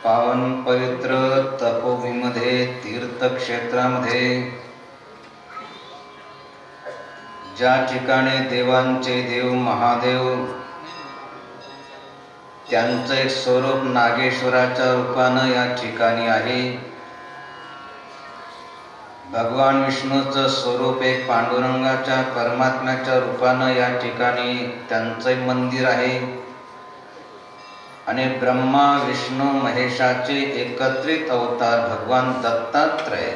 पावन पवित्र तपोभूमीमध्ये तीर्थक्षेत्रामध्ये ज्या ठिकाणी देवांचे देव महादेव त्यांचं एक स्वरूप नागेश्वराच्या रूपानं या ठिकाणी आहे. भगवान विष्णूचं स्वरूप एक पांडुरंगाच्या परमात्म्याच्या रूपानं या ठिकाणी त्यांचं मंदिर आहे. आणि ब्रह्मा विष्णू महेशाचे एकत्रित अवतार भगवान दत्तात्रय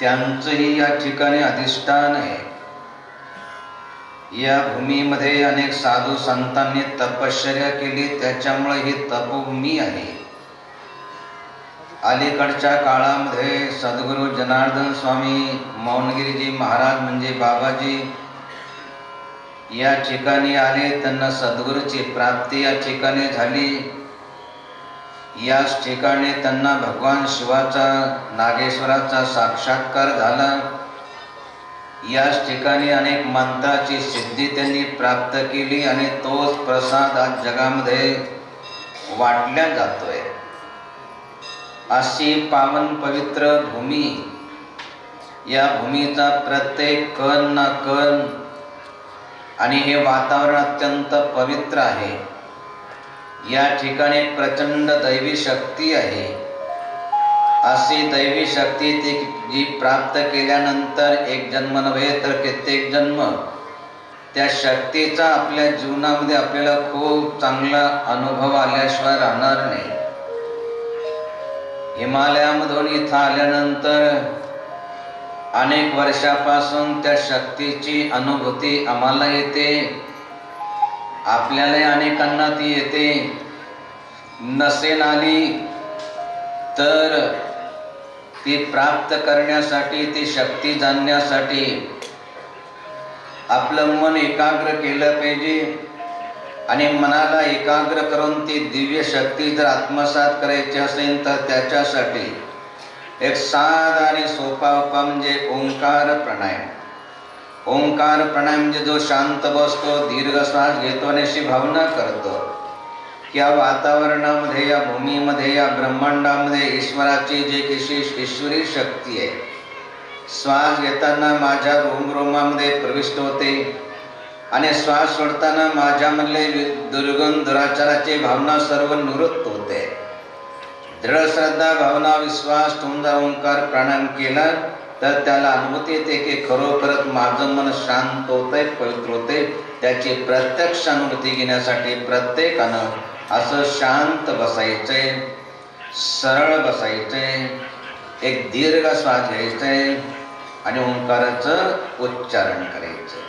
त्यांचंही या ठिकाणी अधिष्ठान आहे. या भूमीमध्ये अनेक साधू संतांनी तपश्चर्या केली, त्याच्यामुळे ही तपोभूमी आहे. अलीकडच्या काळामध्ये सद्गुरू जनार्दन स्वामी मौनगिरीजी महाराज म्हणजे बाबाजी या ठिकाणी आले. त्यांना सद्गुरूची प्राप्ती या ठिकाणी झाली. याच ठिकाणी त्यांना भगवान शिवाचा नागेश्वराचा साक्षात्कार झाला. याच ठिकाणी अनेक मंत्राची सिद्धी त्यांनी प्राप्त केली आणि तोच प्रसाद आज जगामध्ये वाटल्या जातोय. अशी पावन पवित्र भूमी, या भूमीचा प्रत्येक कण ना कण आणि हे वातावरण अत्यंत पवित्र आहे. या ठिकाणी प्रचंड दैवी शक्ती आहे. अशी दैवी शक्ती ती जी प्राप्त केल्यानंतर एक जन्म नव्हे तर कित्येक जन्म त्या शक्तीचा आपल्या जीवनामध्ये आपल्याला खूप चांगला अनुभव आल्याशिवाय राहणार नाही. हिमालयामधून इथं आल्यानंतर अनेक वर्षापासून त्या शक्तीची अनुभूती आम्हाला येते. आपल्याला अनेकांना ती येते. नसेन आली तर ती प्राप्त करण्यासाठी, ती शक्ती जाणण्यासाठी आपलं मन एकाग्र केलं पाहिजे. आणि मनाला एकाग्र करून ती दिव्य शक्ती जर आत्मसात करायची असेल तर त्याच्यासाठी एक साधा आणि सोपा उपाय म्हणजे ओंकार प्राणायाम. ओंकार प्राणायाम म्हणजे जो शांत बसतो, दीर्घ श्वास घेतो आणि अशी भावना करतो की या वातावरणामध्ये, या भूमीमध्ये, या ब्रह्मांडामध्ये ईश्वराची जी विशेष ईश्वरी शक्ती आहे, श्वास घेताना माझ्या रोमरोमामध्ये प्रविष्ट होते आणि श्वास सोडताना माझ्यामधले दुर्गुण दुराचाराची भावना सर्व निवृत्त होते. दृढ श्रद्धा भावना विश्वास ठेवून ओंकार प्राणायाम केला तर त्याला अनुभूती येते की खरोखरच माझं मन शांत होतंय, पवित्र होते. त्याची प्रत्यक्ष अनुभूती घेण्यासाठी प्रत्येकानं असं शांत बसायचंय, सरळ बसायचंय, एक दीर्घ श्वास घ्यायचंय आणि ओंकाराचं उच्चारण करायचंय.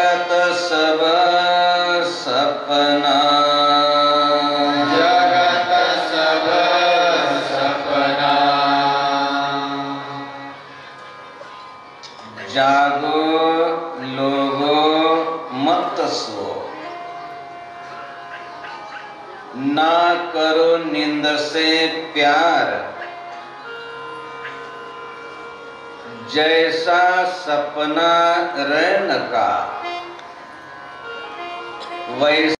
जगत सब सपना, जगत सब सपना। जागो लोगो मत सो, ना करो नींद से प्यार, जैसा सपना रैन का वैसा